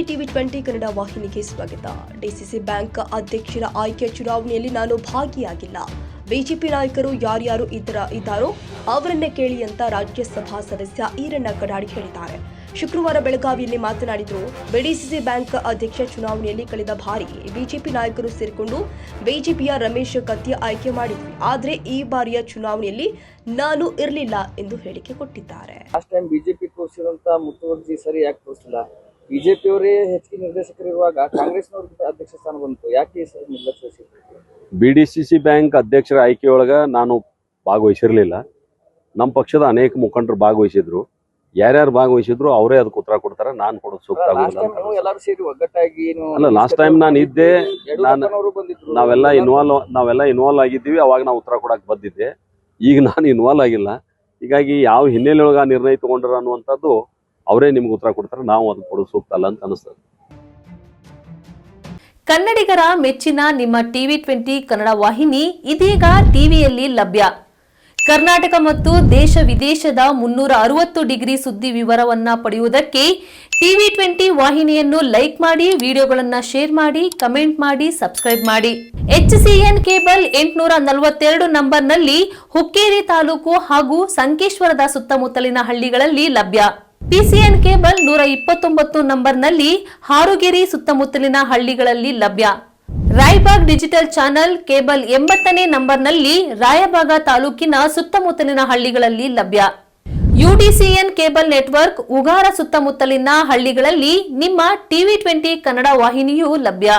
TV 20 Kannada ವಾಹಿನಿಗೆ ಸ್ವಾಗತ. DCC bank ಅಧ್ಯಕ್ಷರ ಆಯ್ಕೆ ಚುನಾವಣೆಯಲ್ಲಿ ನಾನು ಭಾಗಿಯಾಗಿಲ್ಲ. ಬಿಜೆಪಿ ನಾಯಕರು ಯಾರ್ಯಾರು ಇದ್ದಾರೋ ಅವರನ್ನೇ ಕೇಳಿ ಅಂತ ರಾಜ್ಯಸಭಾ ಸದಸ್ಯ ಈರಣ್ಣ ಕಡಾಡಿ ಹೇಳಿದ್ದಾರೆ. ಶುಕ್ರವಾರ ಬೆಳಗಾವಿಯಲ್ಲಿ ಮಾತನಾಡಿದರು. ಡಿಸಿಸಿ ಬ್ಯಾಂಕ್ ಅಧ್ಯಕ್ಷ ಚುನಾವಣೆಯಲ್ಲಿ ಕಳೆದ ಬಾರಿ ಬಿಜೆಪಿ ನಾಯಕರು ಸೇರಿಕೊಂಡು ಬಿಜೆಪಿಯ ರಮೇಶ್ ಕತ್ತಿ ಆಯ್ಕೆ ಮಾಡಿದ್ವಿ. ಆದರೆ ಈ ಬಾರಿಯ ಚುನಾವಣೆಯಲ್ಲಿ ನಾನು ಇರಲಿಲ್ಲ ಎಂದು ಹೇಳಿಕೆ ಕೊಟ್ಟಿದ್ದಾರೆ. ಲಾಸ್ಟ್ ಟೈಮ್ ಬಿಜೆಪಿ ತೋರಿಸಿದಂತ ಮುತುವರ್ಜಿ ಸರಿ ಯಾಕೆ ತೋರಿಸಿಲ್ಲ? ಬಿಜೆಪಿ ಅವರೇ ಹೆಚ್ಚಿಗೆ ನಿರ್ದೇಶಕರಿರುವಾಗ ಕಾಂಗ್ರೆಸ್ನವ್ರ ಅಧ್ಯಕ್ಷ ಸ್ಥಾನ ಬಂತು, ಯಾಕೆ ನಿರ್ಲಕ್ಷಿಸಿದ್ರು? ಬಿಡಿಸಿಸಿ ಬ್ಯಾಂಕ್ ಅಧ್ಯಕ್ಷರ ಆಯ್ಕೆಯೊಳಗ ನಾನು ಭಾಗವಹಿಸಿರ್ಲಿಲ್ಲ. ನಮ್ಮ ಪಕ್ಷದ ಅನೇಕ ಮುಖಂಡರು ಭಾಗವಹಿಸಿದ್ರು. ಯಾರ್ಯಾರು ಭಾಗವಹಿಸಿದ್ರು ಅವರೇ ಅದಕ್ಕೆ ಉತ್ತರ ಕೊಡ್ತಾರೆ. ನಾನು ಕೊಡೋದು ಸೂಕ್ತ ಆಗೋದಿಲ್ಲ. ಎಲ್ಲರೂ ಸೇರಿ ಒಗ್ಗಟ್ಟಾಗಿ ಅಲ್ಲ, ಲಾಸ್ಟ್ ಟೈಮ್ ನಾನು ಇದ್ದೆ, ನಾವೆಲ್ಲ ಇನ್ವಾಲ್ವ್ ಆಗಿದ್ದೀವಿ. ಅವಾಗ ನಾವು ಉತ್ತರ ಕೊಡಕ್ ಬಂದಿದ್ದೆ. ಈಗ ನಾನು ಇನ್ವಾಲ್ವ್ ಆಗಿಲ್ಲ. ಹೀಗಾಗಿ ಯಾವ ಹಿನ್ನೆಲೆಯೊಳಗ ನಿರ್ಣಯ ತಗೊಂಡ್ರ ಅನ್ನುವಂಥದ್ದು ಅವರೇ ನಿಮ್ಗೆ ಉತ್ತರ ಕೊಡ್ತಾರೆ. ನಾವು ಅದಕ್ಕೆ ಕೊಡೋದು ಸೂಕ್ತ ಅಲ್ಲ ಅಂತ ಅನಿಸ್ತದೆ. ಕನ್ನಡಿಗರ ಮೆಚ್ಚಿನ ನಿಮ್ಮ ಟಿವಿ 20 ಕನ್ನಡ ವಾಹಿನಿ ಇದೀಗ ಟಿವಿಯಲ್ಲಿ ಲಭ್ಯ. ಕರ್ನಾಟಕ ಮತ್ತು ದೇಶ ವಿದೇಶದ 360 ಡಿಗ್ರಿ ಸುದ್ದಿ ವಿವರವನ್ನ ಪಡೆಯುವುದಕ್ಕೆ ಟಿವಿ 20 ವಾಹಿನಿಯನ್ನು ಲೈಕ್ ಮಾಡಿ, ವಿಡಿಯೋಗಳನ್ನ ಶೇರ್ ಮಾಡಿ, ಕಮೆಂಟ್ ಮಾಡಿ, ಸಬ್ಸ್ಕ್ರೈಬ್ ಮಾಡಿ. HCN ಕೇಬಲ್ 842 ನಂಬರ್ನಲ್ಲಿ ಹುಕ್ಕೇರಿ ತಾಲೂಕು ಹಾಗೂ ಸಂಕೇಶ್ವರದ ಸುತ್ತಮುತ್ತಲಿನ ಹಳ್ಳಿಗಳಲ್ಲಿ ಲಭ್ಯ. PCN ಕೇಬಲ್ 129 ನಂಬರ್ನಲ್ಲಿ ಹಾರುಗೆರೆ ಸುತ್ತಮುತ್ತಲಿನ ಹಳ್ಳಿಗಳಲ್ಲಿ ಲಭ್ಯ. ರಾಯಬಾಗ್ ಡಿಜಿಟಲ್ ಚಾನೆಲ್ ಕೇಬಲ್ 80ನೇ ನಂಬರ್ನಲ್ಲಿ ರಾಯಬಾಗ ತಾಲೂಕಿನ ಸುತ್ತಮುತ್ತಲಿನ ಹಳ್ಳಿಗಳಲ್ಲಿ ಲಭ್ಯ. UDCN ಕೇಬಲ್ ನೆಟ್ವರ್ಕ್ ಉಗಾರ ಸುತ್ತಮುತ್ತಲಿನ ಹಳ್ಳಿಗಳಲ್ಲಿ ನಿಮ್ಮ ಟಿವಿ 20 ಕನ್ನಡ ವಾಹಿನಿಯೂ ಲಭ್ಯ.